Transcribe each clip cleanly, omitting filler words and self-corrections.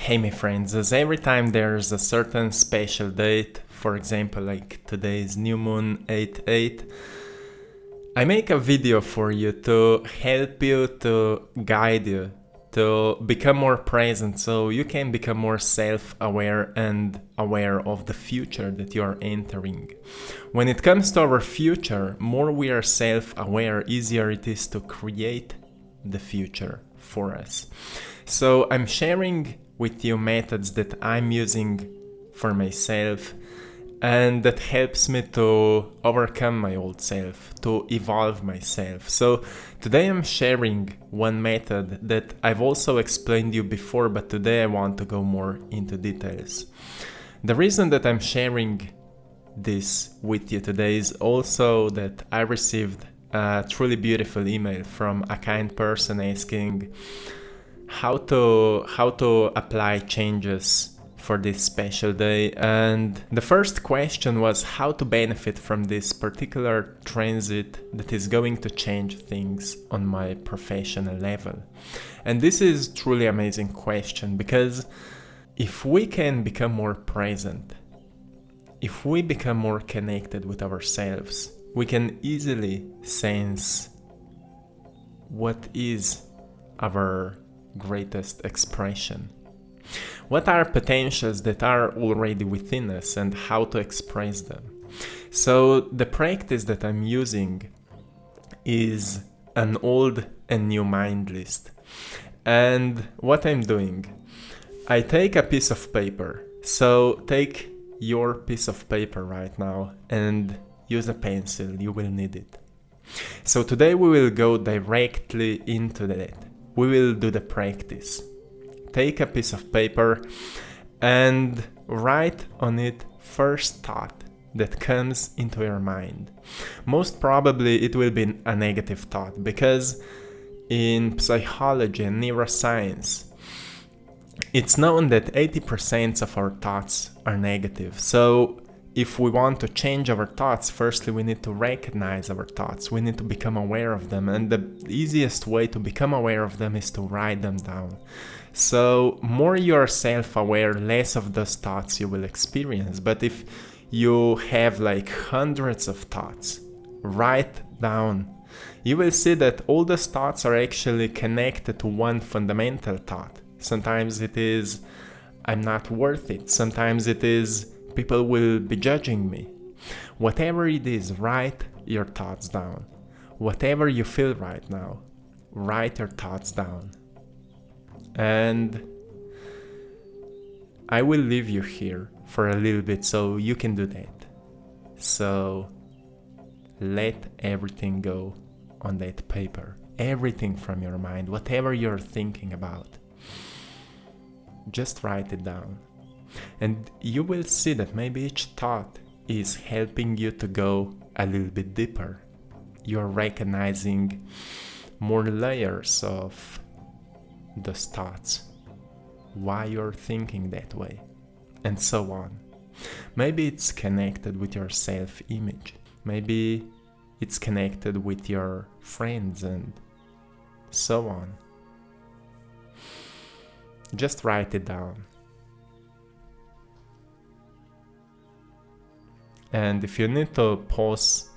Hey my friends, as every time there's a certain special date, for example like today's new moon 8/8, I make a video for you to help you, to guide you, to become more present so you can become more self-aware and aware of the future that you are entering. When it comes to our future, more we are self-aware, easier it is to create the future for us. So I'm sharing with you methods that I'm using for myself and that helps me to overcome my old self, to evolve myself. So today I'm sharing one method that I've also explained you before, but today I want to go more into details. The reason that I'm sharing this with you today is also that I received a truly beautiful email from a kind person asking how to apply changes for this special day, and the first question was how to benefit from this particular transit that is going to change things on my professional level. And this is truly amazing question, because if we can become more present, if we become more connected with ourselves, we can easily sense what is our greatest expression. What are potentials that are already within us and how to express them? So the practice that I'm using is an old and new mind list. And what I'm doing, I take a piece of paper. So take your piece of paper right now and use a pencil, you will need it. So today we will go directly into that. We will do the practice. Take a piece of paper and write on it first thought that comes into your mind. Most probably it will be a negative thought, because in psychology and neuroscience, it's known that 80% of our thoughts are negative. So if we want to change our thoughts, firstly we need to recognize our thoughts. We need to become aware of them. And the easiest way to become aware of them is to write them down. So more you are self-aware, less of those thoughts you will experience. But if you have like hundreds of thoughts, write down. You will see that all those thoughts are actually connected to one fundamental thought. Sometimes it is, I'm not worth it. Sometimes it is, people will be judging me. Whatever it is, write your thoughts down. Whatever you feel right now, write your thoughts down. And I will leave you here for a little bit so you can do that. So let everything go on that paper. Everything from your mind, whatever you're thinking about, just write it down. And you will see that maybe each thought is helping you to go a little bit deeper. You're recognizing more layers of those thoughts, why you're thinking that way, and so on. Maybe it's connected with your self-image. Maybe it's connected with your friends and so on. Just write it down. And if you need to pause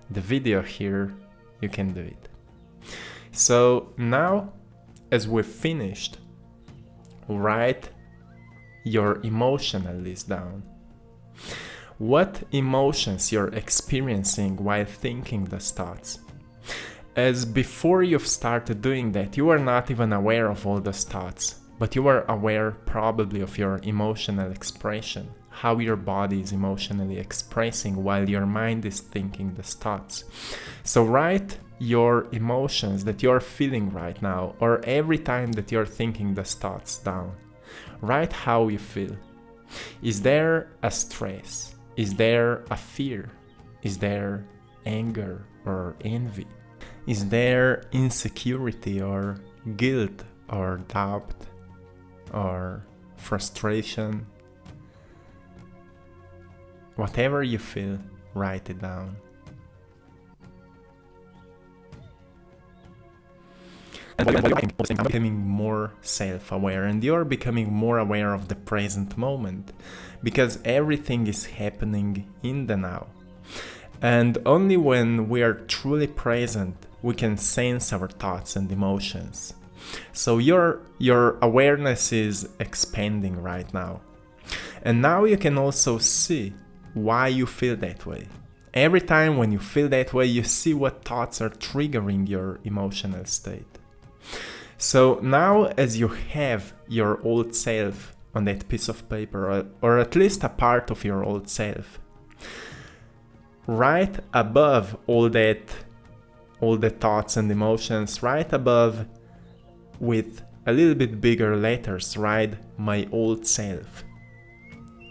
the video here, you can do it. So now, as we've finished, write your emotional list down. What emotions you're experiencing while thinking those thoughts. As before you've started doing that, you are not even aware of all those thoughts, but you are aware probably of your emotional expression, how your body is emotionally expressing while your mind is thinking these thoughts. So write your emotions that you're feeling right now, or every time that you're thinking these thoughts down. Write how you feel. Is there a stress? Is there a fear? Is there anger or envy? Is there insecurity or guilt or doubt or frustration? Whatever you feel, write it down. And while you're writing, I'm becoming more self-aware, and you're becoming more aware of the present moment, because everything is happening in the now. And only when we are truly present, we can sense our thoughts and emotions. So your awareness is expanding right now. And now you can also see why you feel that way. Every time when you feel that way, you see what thoughts are triggering your emotional state. So now, as you have your old self on that piece of paper, or at least a part of your old self, right above all the thoughts and emotions, right above, with a little bit bigger letters, write my old self.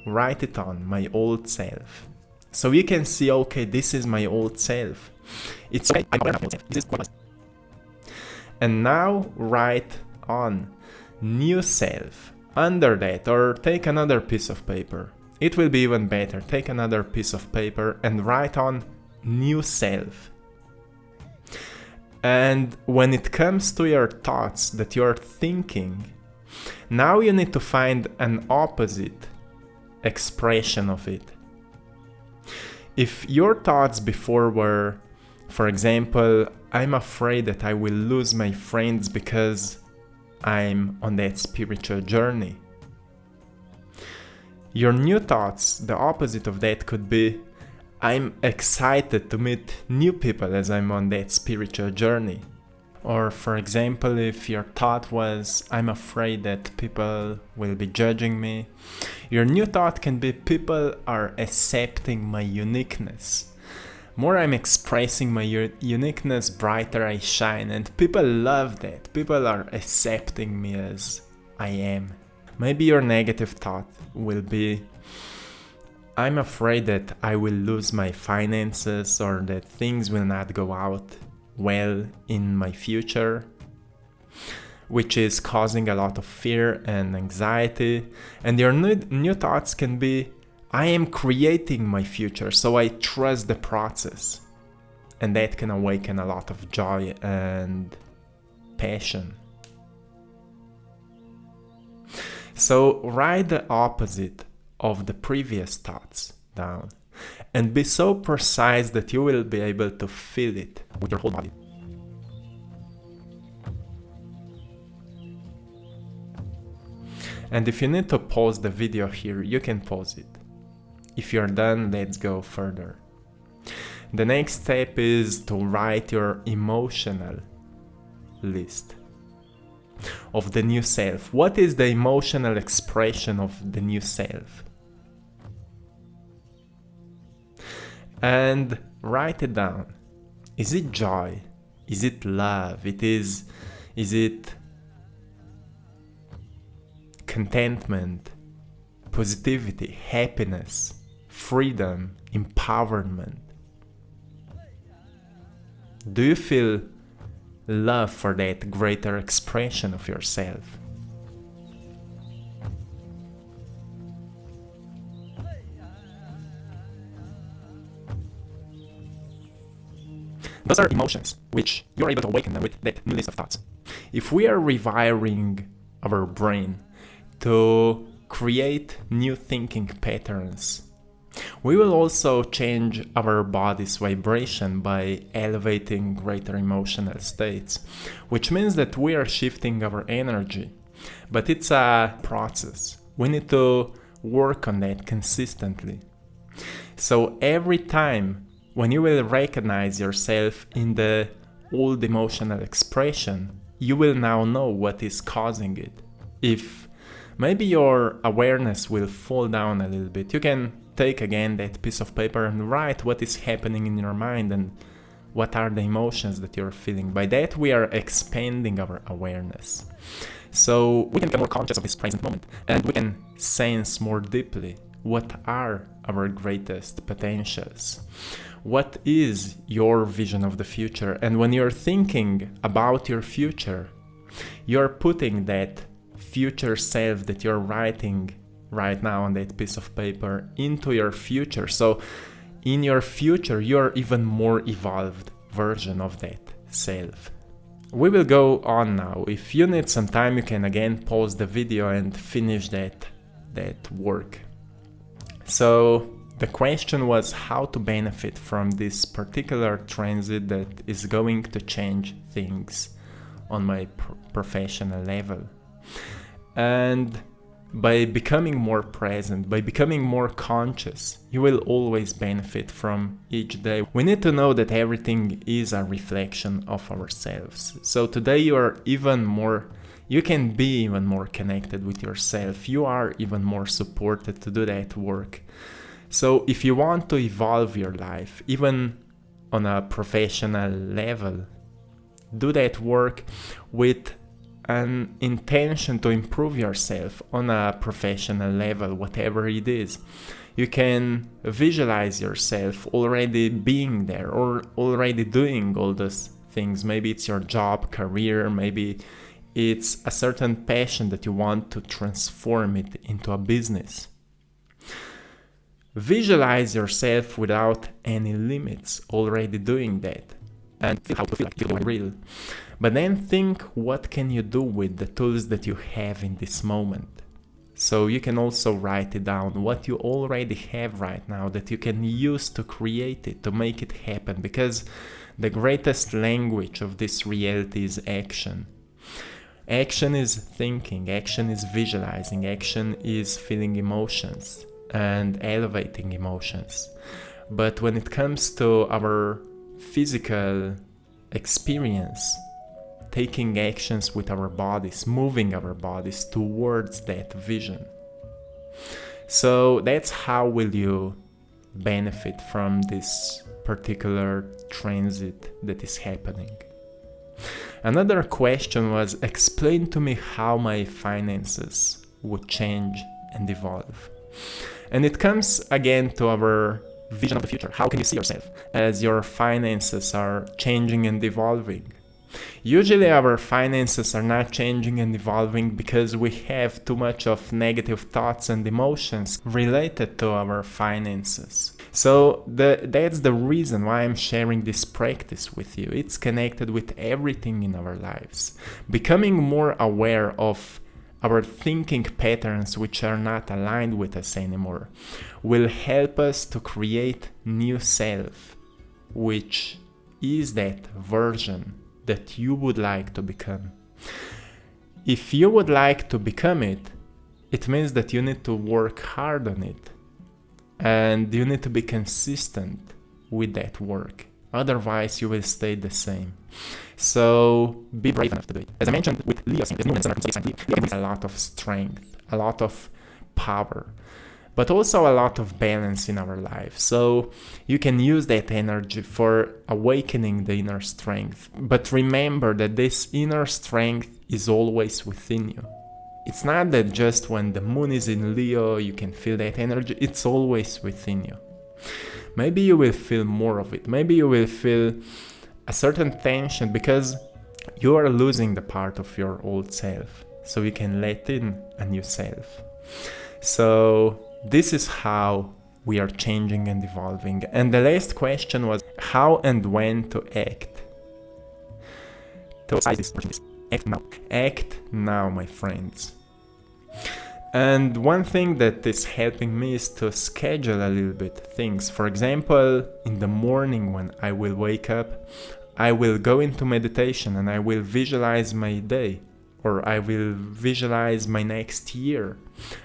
Write it on, my old self. So you can see, okay, this is my old self. It's okay, I'm aware of my old self. This is what I was. And now write on new self under that, or take another piece of paper. It will be even better. Take another piece of paper and write on new self. And when it comes to your thoughts that you're thinking, now you need to find an opposite expression of it. If your thoughts before were, for example, I'm afraid that I will lose my friends because I'm on that spiritual journey, your new thoughts, the opposite of that could be, I'm excited to meet new people as I'm on that spiritual journey. Or for example, if your thought was, I'm afraid that people will be judging me, your new thought can be, people are accepting my uniqueness. More I'm expressing my uniqueness, brighter I shine, and people love that. People are accepting me as I am. Maybe your negative thought will be, I'm afraid that I will lose my finances, or that things will not go out well in my future, which is causing a lot of fear and anxiety. And your new thoughts can be, I am creating my future, so I trust the process. And that can awaken a lot of joy and passion. So write the opposite of the previous thoughts down, and be so precise that you will be able to feel it with your whole body. And if you need to pause the video here, you can pause it. If you're done, let's go further. The next step is to write your emotional list of the new self. What is the emotional expression of the new self? And write it down. Is it joy? Is it love? Is it contentment, positivity, happiness, freedom, empowerment? Do you feel love for that greater expression of yourself? Those are emotions, which you're able to awaken them with that new list of thoughts. If we are rewiring our brain to create new thinking patterns, we will also change our body's vibration by elevating greater emotional states, which means that we are shifting our energy. But it's a process. We need to work on that consistently. So every time when you will recognize yourself in the old emotional expression, you will now know what is causing it. If maybe your awareness will fall down a little bit, you can take again that piece of paper and write what is happening in your mind and what are the emotions that you're feeling. By that, we are expanding our awareness. So we can become more conscious of this present moment, and we can sense more deeply what are our greatest potentials. What is your vision of the future? And when you're thinking about your future, you're putting that future self that you're writing right now on that piece of paper into your future. So in your future, you're even more evolved version of that self. we will go on now. If you need some time, you can again pause the video and finish that work. So the question was how to benefit from this particular transit that is going to change things on my professional level. And by becoming more present, by becoming more conscious, you will always benefit from each day. We need to know that everything is a reflection of ourselves. So today you can be even more connected with yourself. You are even more supported to do that work. So if you want to evolve your life, even on a professional level, do that work with an intention to improve yourself on a professional level, whatever it is. You can visualize yourself already being there or already doing all those things. Maybe it's your job, career, maybe it's a certain passion that you want to transform it into a business. Visualize yourself without any limits already doing that and feel how to feel real. But then think, what can you do with the tools that you have in this moment? So you can also write it down, what you already have right now that you can use to create it, to make it happen. Because the greatest language of this reality is action. Action is thinking, action is visualizing, action is feeling emotions and elevating emotions. But when it comes to our physical experience, taking actions with our bodies, moving our bodies towards that vision. So that's how will you benefit from this particular transit that is happening. Another question was, explain to me how my finances would change and evolve. And it comes again to our vision of the future. How can you see yourself as your finances are changing and evolving? Usually our finances are not changing and evolving because we have too much of negative thoughts and emotions related to our finances. So that's the reason why I'm sharing this practice with you. It's connected with everything in our lives. Becoming more aware of our thinking patterns which are not aligned with us anymore will help us to create new self, which is that version that you would like to become. If you would like to become it, it means that you need to work hard on it and you need to be consistent with that work. Otherwise, you will stay the same. So be brave enough to do it. As I mentioned with Leo, there's movements Leo needs a lot of strength, a lot of power, but also a lot of balance in our life. So you can use that energy for awakening the inner strength. But remember that this inner strength is always within you. It's not that just when the moon is in Leo, you can feel that energy. It's always within you. Maybe you will feel more of it. Maybe you will feel a certain tension because you are losing the part of your old self. So you can let in a new self. So this is how we are changing and evolving. And the last question was how and when to act. Act now. Act now, my friends. And one thing that is helping me is to schedule a little bit things. For example, in the morning when I will wake up, I will go into meditation and I will visualize my day. Or I will visualize my next year.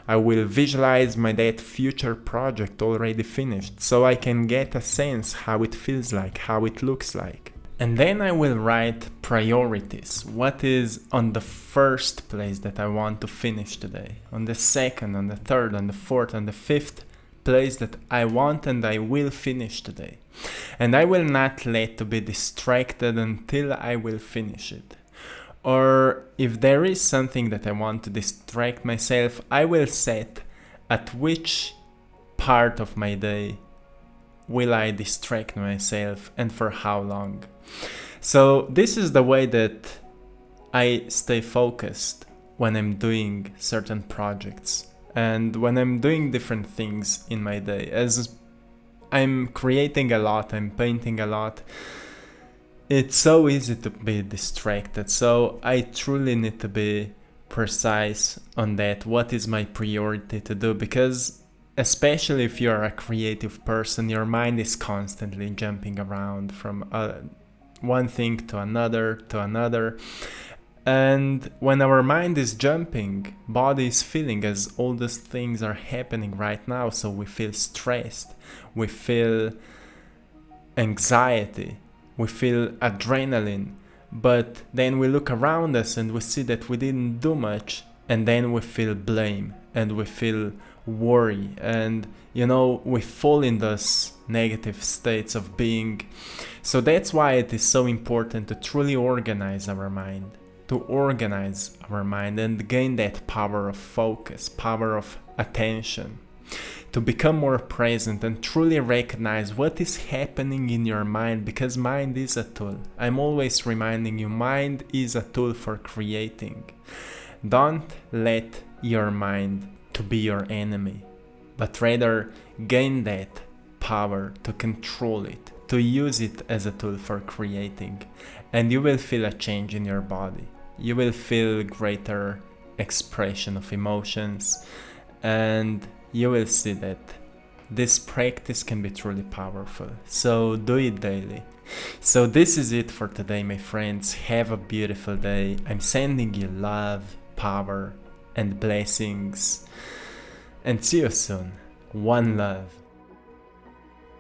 I will visualize that future project already finished, so I can get a sense how it feels like, how it looks like. And then I will write priorities. What is on the first place that I want to finish today? On the second, on the third, on the fourth, on the fifth place that I want and I will finish today. And I will not let to be distracted until I will finish it. Or if there is something that I want to distract myself, I will set at which part of my day will I distract myself and for how long. So this is the way that I stay focused when I'm doing certain projects and when I'm doing different things in my day. As I'm creating a lot, I'm painting a lot, It's so easy to be distracted, so I truly need to be precise on that. What is my priority to do? Because especially if you're a creative person, your mind is constantly jumping around from one thing to another. And when our mind is jumping, body is feeling as all those things are happening right now. So we feel stressed, we feel anxiety, we feel adrenaline. But then we look around us and we see that we didn't do much, and then we feel blame and we feel worry, and we fall in those negative states of being. So that's why it is so important to truly organize our mind, and gain that power of focus, power of attention, to become more present and truly recognize what is happening in your mind, because mind is a tool. I'm always reminding you, mind is a tool for creating. Don't let your mind to be your enemy, but rather gain that power to control it, to use it as a tool for creating, and you will feel a change in your body. You will feel greater expression of emotions, and you will see that this practice can be truly powerful. So do it daily. So this is it for today, my friends. Have a beautiful day. I'm sending you love, power, and blessings. And see you soon. One love.